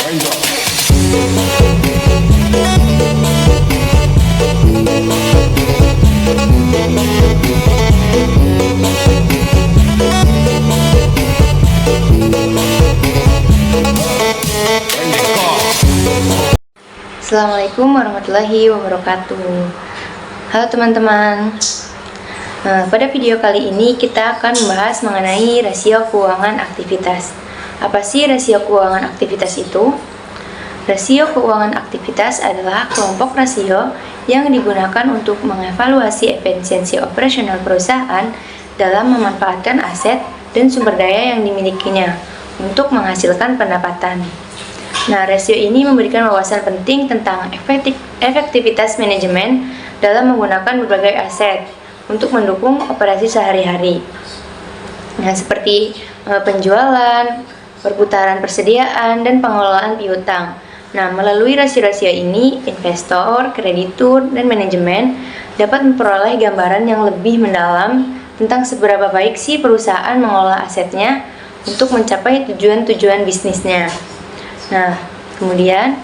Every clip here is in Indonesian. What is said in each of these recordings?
Assalamualaikum warahmatullahi wabarakatuh. Halo teman-teman. Pada video kali ini kita akan membahas mengenai rasio keuangan aktivitas. Apa sih rasio keuangan aktivitas itu? Rasio keuangan aktivitas adalah kelompok rasio yang digunakan untuk mengevaluasi efisiensi operasional perusahaan dalam memanfaatkan aset dan sumber daya yang dimilikinya untuk menghasilkan pendapatan. Nah, rasio ini memberikan wawasan penting tentang efektivitas manajemen dalam menggunakan berbagai aset untuk mendukung operasi sehari-hari. Nah, seperti penjualan, perputaran persediaan, dan pengelolaan piutang. Nah, melalui rasio-rasio ini, investor, kreditur, dan manajemen dapat memperoleh gambaran yang lebih mendalam tentang seberapa baik sih perusahaan mengelola asetnya untuk mencapai tujuan-tujuan bisnisnya. Nah, kemudian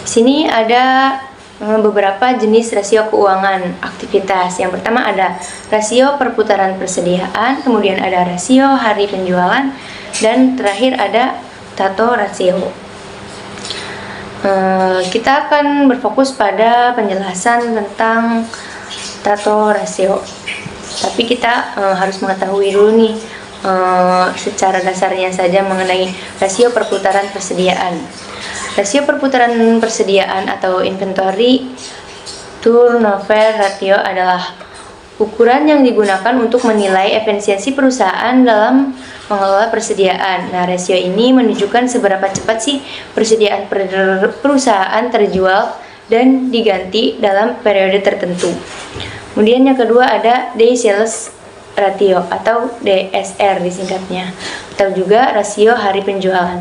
sini ada beberapa jenis rasio keuangan aktivitas. Yang pertama ada rasio perputaran persediaan, kemudian ada rasio hari penjualan, dan terakhir ada Tato rasio. Kita akan berfokus pada penjelasan tentang Tato rasio. Tapi kita harus mengetahui dulu nih secara dasarnya saja mengenai rasio perputaran persediaan. Rasio perputaran persediaan atau inventory turnover ratio adalah ukuran yang digunakan untuk menilai efisiensi perusahaan dalam mengelola persediaan. Nah, rasio ini menunjukkan seberapa cepat sih persediaan perusahaan terjual dan diganti dalam periode tertentu. Kemudian yang kedua ada day sales ratio atau DSR disingkatnya, atau juga rasio hari penjualan,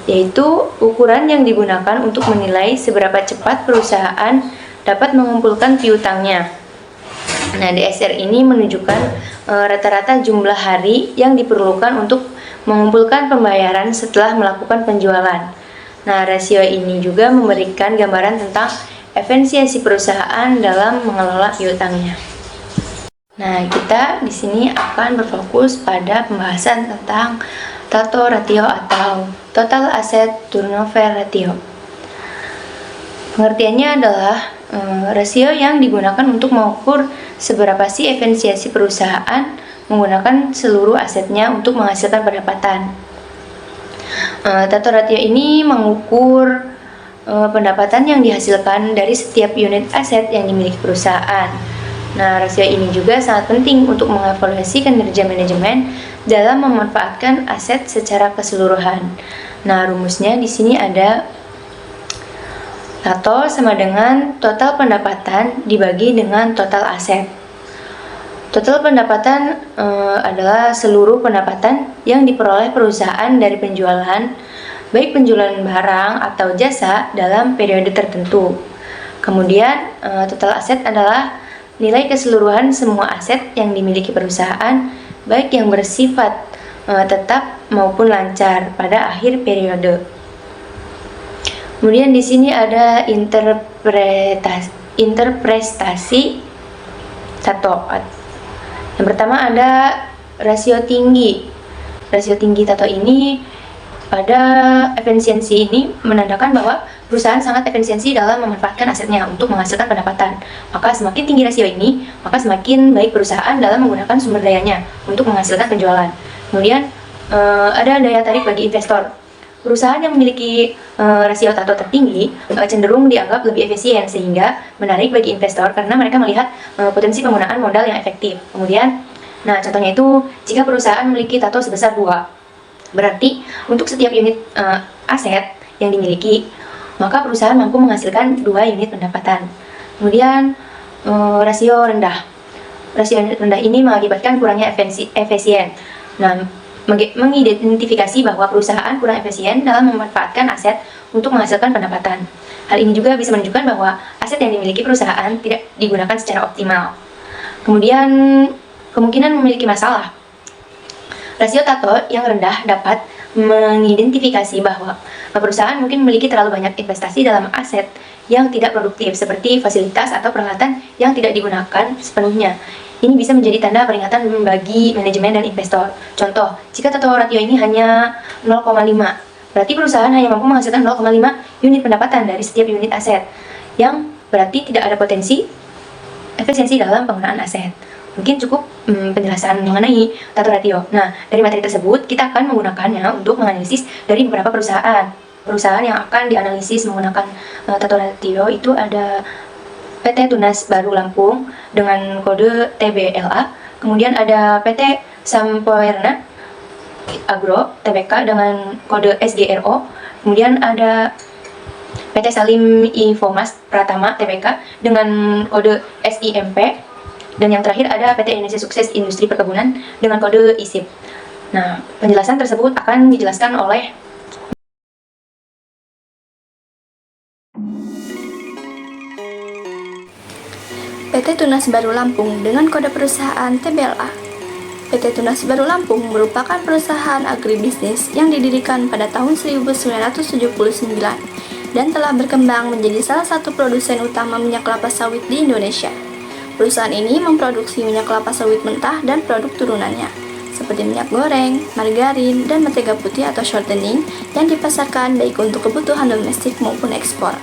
yaitu ukuran yang digunakan untuk menilai seberapa cepat perusahaan dapat mengumpulkan piutangnya. Nah, DSR ini menunjukkan rata-rata jumlah hari yang diperlukan untuk mengumpulkan pembayaran setelah melakukan penjualan. Nah, rasio ini juga memberikan gambaran tentang efisiensi perusahaan dalam mengelola piutangnya. Nah, kita di sini akan berfokus pada pembahasan tentang Tato ratio atau Total Asset Turnover Ratio. Pengertiannya adalah rasio yang digunakan untuk mengukur seberapa sih efisiensi perusahaan menggunakan seluruh asetnya untuk menghasilkan pendapatan. Tato ratio ini mengukur pendapatan yang dihasilkan dari setiap unit aset yang dimiliki perusahaan. Nah, rasio ini juga sangat penting untuk mengevaluasi kinerja manajemen dalam memanfaatkan aset secara keseluruhan. Nah, rumusnya di sini ada Tato sama dengan total pendapatan dibagi dengan total aset. Total pendapatan adalah seluruh pendapatan yang diperoleh perusahaan dari penjualan, baik penjualan barang atau jasa dalam periode tertentu. Kemudian total aset adalah nilai keseluruhan semua aset yang dimiliki perusahaan, baik yang bersifat tetap maupun lancar pada akhir periode. Kemudian di sini ada interpretasi Tato. Yang pertama ada rasio tinggi. Rasio tinggi Tato ini pada efisiensi ini menandakan bahwa perusahaan sangat efisiensi dalam memanfaatkan asetnya untuk menghasilkan pendapatan. Maka semakin tinggi rasio ini, maka semakin baik perusahaan dalam menggunakan sumber dayanya untuk menghasilkan penjualan. Kemudian ada daya tarik bagi investor. Perusahaan yang memiliki rasio Tato tertinggi cenderung dianggap lebih efisien, sehingga menarik bagi investor karena mereka melihat potensi penggunaan modal yang efektif. Kemudian, nah contohnya itu jika perusahaan memiliki Tato sebesar 2, berarti untuk setiap unit aset yang dimiliki, maka perusahaan mampu menghasilkan 2 unit pendapatan. Kemudian rasio rendah. Rasio rendah ini mengakibatkan kurangnya efisien. Nah, mengidentifikasi bahwa perusahaan kurang efisien dalam memanfaatkan aset untuk menghasilkan pendapatan. Hal ini juga bisa menunjukkan bahwa aset yang dimiliki perusahaan tidak digunakan secara optimal. Kemudian, kemungkinan memiliki masalah. Rasio tato yang rendah dapat mengidentifikasi bahwa perusahaan mungkin memiliki terlalu banyak investasi dalam aset yang tidak produktif, seperti fasilitas atau peralatan yang tidak digunakan sepenuhnya. Ini bisa menjadi tanda peringatan bagi manajemen dan investor. Contoh, jika tato ratio ini hanya 0,5, berarti perusahaan hanya mampu menghasilkan 0,5 unit pendapatan dari setiap unit aset, yang berarti tidak ada potensi efisiensi dalam penggunaan aset. Mungkin cukup penjelasan mengenai tato ratio. Nah, dari materi tersebut, kita akan menggunakannya untuk menganalisis dari beberapa perusahaan. Perusahaan yang akan dianalisis menggunakan tato ratio itu ada PT Tunas Baru Lampung dengan kode TBLA, kemudian ada PT Sampoerna Agro Tbk dengan kode SGRO, kemudian ada PT Salim Infomas Pratama Tbk dengan kode SIMP, dan yang terakhir ada PT Indonesia Sukses Industri Perkebunan dengan kode ISIP. Nah, penjelasan tersebut akan dijelaskan oleh PT Tunas Baru Lampung dengan kode perusahaan TBLA. PT Tunas Baru Lampung merupakan perusahaan agribisnis yang didirikan pada tahun 1979 dan telah berkembang menjadi salah satu produsen utama minyak kelapa sawit di Indonesia. Perusahaan ini memproduksi minyak kelapa sawit mentah dan produk turunannya, seperti minyak goreng, margarin, dan mentega putih atau shortening yang dipasarkan baik untuk kebutuhan domestik maupun ekspor.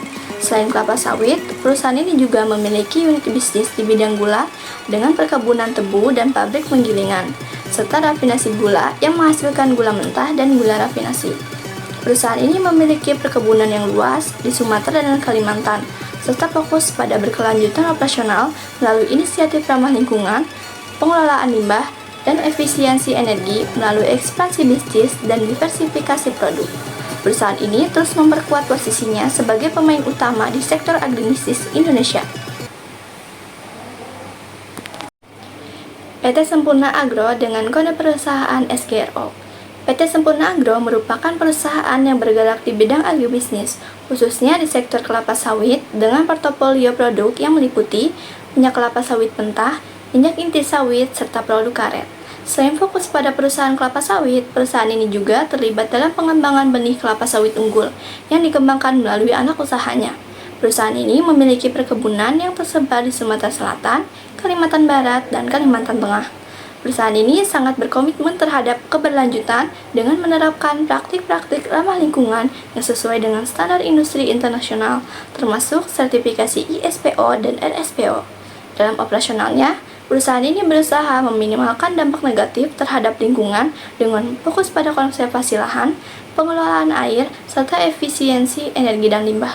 Selain kelapa sawit, perusahaan ini juga memiliki unit bisnis di bidang gula dengan perkebunan tebu dan pabrik penggilingan, serta rafinasi gula yang menghasilkan gula mentah dan gula rafinasi. Perusahaan ini memiliki perkebunan yang luas di Sumatera dan Kalimantan, serta fokus pada berkelanjutan operasional melalui inisiatif ramah lingkungan, pengelolaan limbah, dan efisiensi energi melalui ekspansi bisnis dan diversifikasi produk. Perusahaan ini terus memperkuat posisinya sebagai pemain utama di sektor agribisnis Indonesia. PT Sempurna Agro dengan kode perusahaan SGRO. PT Sempurna Agro merupakan perusahaan yang bergerak di bidang agribisnis, khususnya di sektor kelapa sawit dengan portofolio produk yang meliputi minyak kelapa sawit mentah, minyak inti sawit, serta produk karet. Selain fokus pada perusahaan kelapa sawit, perusahaan ini juga terlibat dalam pengembangan benih kelapa sawit unggul yang dikembangkan melalui anak usahanya. Perusahaan ini memiliki perkebunan yang tersebar di Sumatera Selatan, Kalimantan Barat, dan Kalimantan Tengah. Perusahaan ini sangat berkomitmen terhadap keberlanjutan dengan menerapkan praktik-praktik ramah lingkungan yang sesuai dengan standar industri internasional, termasuk sertifikasi ISPO dan RSPO. Dalam operasionalnya, perusahaan ini berusaha meminimalkan dampak negatif terhadap lingkungan dengan fokus pada konservasi lahan, pengelolaan air, serta efisiensi energi dan limbah.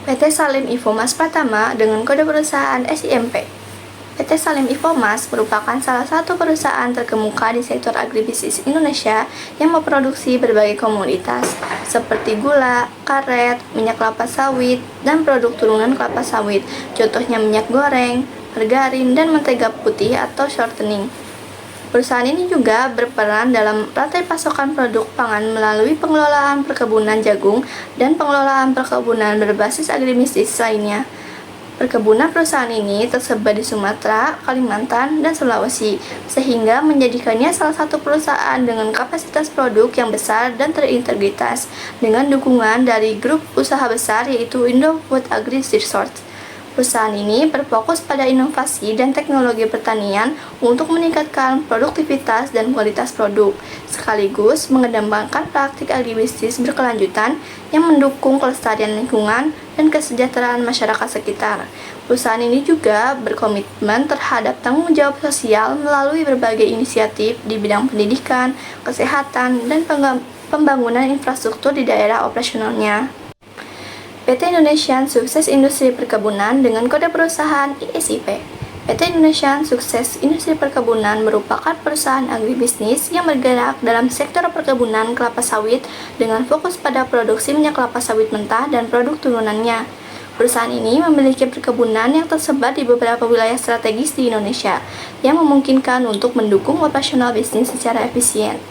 PT Salim Infomas Pratama dengan kode perusahaan SIMP. PT Salim Infomas merupakan salah satu perusahaan terkemuka di sektor agribisnis Indonesia yang memproduksi berbagai komoditas seperti gula, karet, minyak kelapa sawit, dan produk turunan kelapa sawit, contohnya minyak goreng, margarin, dan mentega putih atau shortening. Perusahaan ini juga berperan dalam rantai pasokan produk pangan melalui pengelolaan perkebunan jagung dan pengelolaan perkebunan berbasis agribisnis lainnya. Perkebunan perusahaan ini tersebar di Sumatera, Kalimantan, dan Sulawesi, sehingga menjadikannya salah satu perusahaan dengan kapasitas produk yang besar dan terintegritas, dengan dukungan dari grup usaha besar yaitu Indofood Agri Resource. Perusahaan ini berfokus pada inovasi dan teknologi pertanian untuk meningkatkan produktivitas dan kualitas produk, sekaligus mengedepankan praktik agribisnis berkelanjutan yang mendukung kelestarian lingkungan dan kesejahteraan masyarakat sekitar. Perusahaan ini juga berkomitmen terhadap tanggung jawab sosial melalui berbagai inisiatif di bidang pendidikan, kesehatan, dan pembangunan infrastruktur di daerah operasionalnya. PT Indonesia Sukses Industri Perkebunan dengan kode perusahaan ISIP. PT Indonesia Sukses Industri Perkebunan merupakan perusahaan agribisnis yang bergerak dalam sektor perkebunan kelapa sawit dengan fokus pada produksi minyak kelapa sawit mentah dan produk turunannya. Perusahaan ini memiliki perkebunan yang tersebar di beberapa wilayah strategis di Indonesia yang memungkinkan untuk mendukung operasional bisnis secara efisien.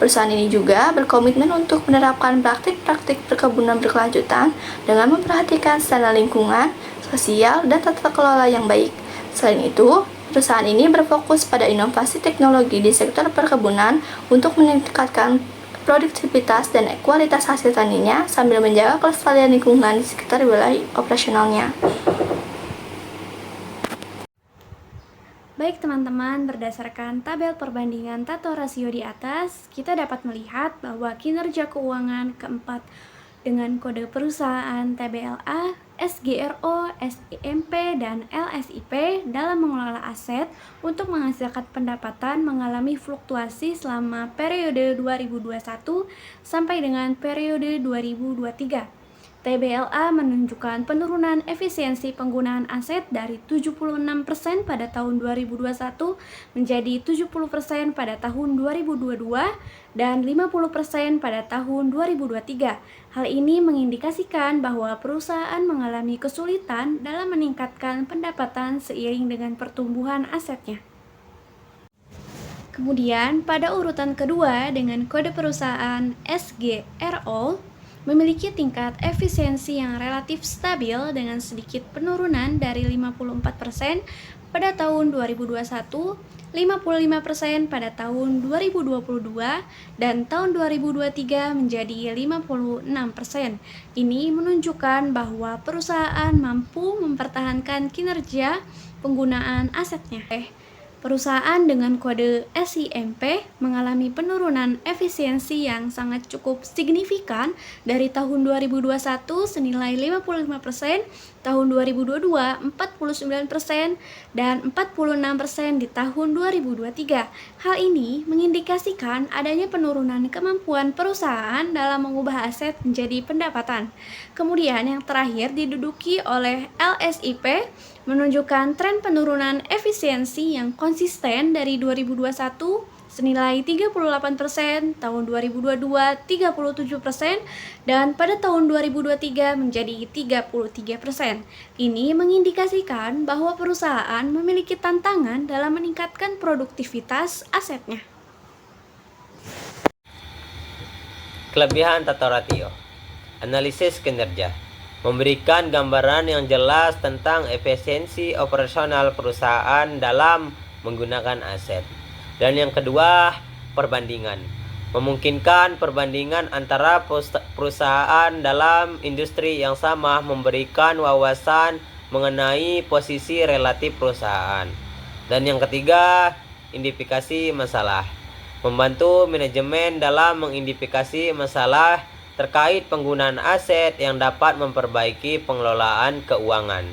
Perusahaan ini juga berkomitmen untuk menerapkan praktik-praktik perkebunan berkelanjutan dengan memperhatikan standar lingkungan, sosial, dan tata kelola yang baik. Selain itu, perusahaan ini berfokus pada inovasi teknologi di sektor perkebunan untuk meningkatkan produktivitas dan kualitas hasil taninya sambil menjaga kelestarian lingkungan di sekitar wilayah operasionalnya. Baik teman-teman, berdasarkan tabel perbandingan tato rasio di atas, kita dapat melihat bahwa kinerja keuangan keempat dengan kode perusahaan TBLA, SGRO, SIMP, dan LSIP dalam mengelola aset untuk menghasilkan pendapatan mengalami fluktuasi selama periode 2021 sampai dengan periode 2023. TBLA menunjukkan penurunan efisiensi penggunaan aset dari 76% pada tahun 2021 menjadi 70% pada tahun 2022 dan 50% pada tahun 2023. Hal ini mengindikasikan bahwa perusahaan mengalami kesulitan dalam meningkatkan pendapatan seiring dengan pertumbuhan asetnya. Kemudian, pada urutan kedua dengan kode perusahaan SGRO, memiliki tingkat efisiensi yang relatif stabil dengan sedikit penurunan dari 54% pada tahun 2021, 55% pada tahun 2022, dan tahun 2023 menjadi 56%. Ini menunjukkan bahwa perusahaan mampu mempertahankan kinerja penggunaan asetnya. Perusahaan dengan kode SIMP mengalami penurunan efisiensi yang sangat cukup signifikan dari tahun 2021 senilai 55%, tahun 2022 49%, dan 46% di tahun 2023. Hal ini mengindikasikan adanya penurunan kemampuan perusahaan dalam mengubah aset menjadi pendapatan. Kemudian yang terakhir diduduki oleh LSIP, menunjukkan tren penurunan efisiensi yang konsisten dari 2021 senilai 38%, tahun 2022 37%, dan pada tahun 2023 menjadi 33%. Ini mengindikasikan bahwa perusahaan memiliki tantangan dalam meningkatkan produktivitas asetnya. Kelebihan tato ratio. Analisis kinerja memberikan gambaran yang jelas tentang efisiensi operasional perusahaan dalam menggunakan aset. Dan yang kedua, perbandingan. Memungkinkan perbandingan antara perusahaan dalam industri yang sama, memberikan wawasan mengenai posisi relatif perusahaan. Dan yang ketiga, identifikasi masalah. Membantu manajemen dalam mengidentifikasi masalah terkait penggunaan aset yang dapat memperbaiki pengelolaan keuangan.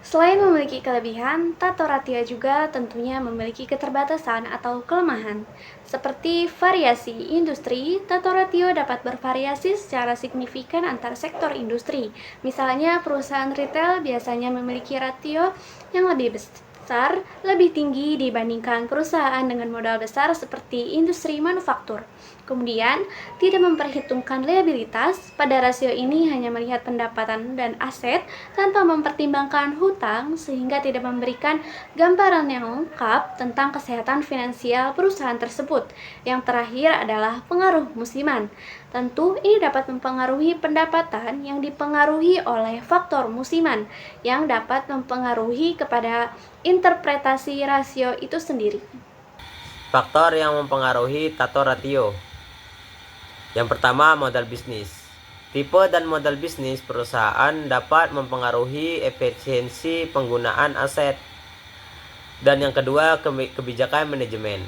Selain memiliki kelebihan, tato ratio juga tentunya memiliki keterbatasan atau kelemahan. Seperti variasi industri, tato ratio dapat bervariasi secara signifikan antar sektor industri. Misalnya, perusahaan retail biasanya memiliki ratio yang lebih besar, lebih tinggi dibandingkan perusahaan dengan modal besar seperti industri manufaktur. Kemudian, tidak memperhitungkan liabilitas. Pada rasio ini hanya melihat pendapatan dan aset tanpa mempertimbangkan hutang, sehingga tidak memberikan gambaran yang lengkap tentang kesehatan finansial perusahaan tersebut. Yang terakhir adalah pengaruh musiman. Tentu ini dapat mempengaruhi pendapatan yang dipengaruhi oleh faktor musiman yang dapat mempengaruhi kepada interpretasi rasio itu sendiri. Faktor yang mempengaruhi tato ratio. Yang pertama, modal bisnis. Tipe dan modal bisnis perusahaan dapat mempengaruhi efisiensi penggunaan aset. Dan yang kedua, kebijakan manajemen.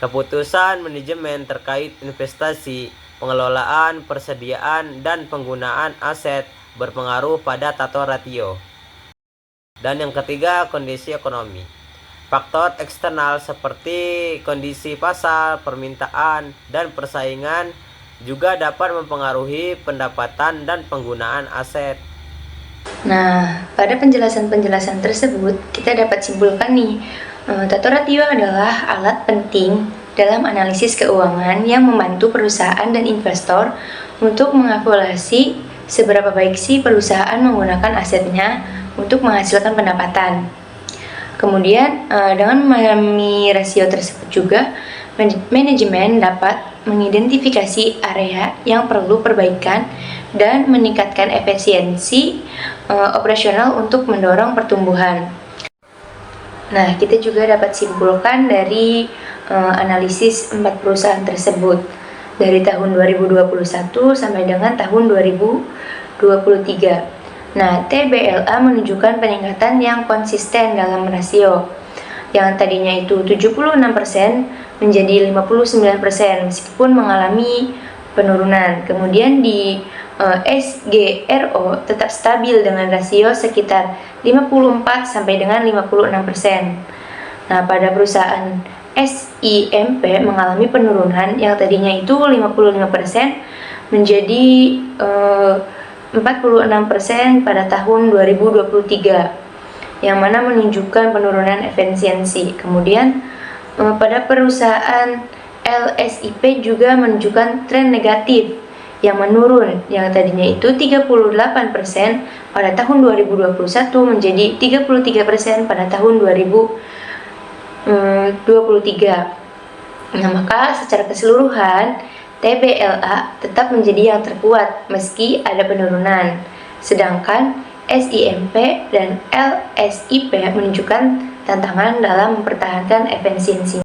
Keputusan manajemen terkait investasi, pengelolaan, persediaan, dan penggunaan aset berpengaruh pada tato ratio. Dan yang ketiga, kondisi ekonomi. Faktor eksternal seperti kondisi pasar, permintaan, dan persaingan juga dapat mempengaruhi pendapatan dan penggunaan aset. Nah, pada penjelasan-penjelasan tersebut, kita dapat simpulkan nih, tato ratio adalah alat penting dalam analisis keuangan yang membantu perusahaan dan investor untuk mengevaluasi seberapa baik sih perusahaan menggunakan asetnya untuk menghasilkan pendapatan. Kemudian, dengan memahami rasio tersebut juga, manajemen dapat mengidentifikasi area yang perlu perbaikan dan meningkatkan efisiensi operasional untuk mendorong pertumbuhan. Nah, kita juga dapat simpulkan dari analisis 4 perusahaan tersebut dari tahun 2021 sampai dengan tahun 2023. Nah, TBLA menunjukkan peningkatan yang konsisten dalam rasio yang tadinya itu 76% menjadi 59% meskipun mengalami penurunan. Kemudian di SGRO tetap stabil dengan rasio sekitar 54 sampai dengan 56%. Nah, pada perusahaan SIMP mengalami penurunan yang tadinya itu 55% menjadi 46% pada tahun 2023, yang mana menunjukkan penurunan efisiensi. Kemudian pada perusahaan LSIP juga menunjukkan tren negatif yang menurun, yang tadinya itu 38% pada tahun 2021 menjadi 33% pada tahun 2023. Nah, maka secara keseluruhan TBLA tetap menjadi yang terkuat meski ada penurunan, sedangkan SIMP dan LSIP menunjukkan tantangan dalam mempertahankan efisiensi.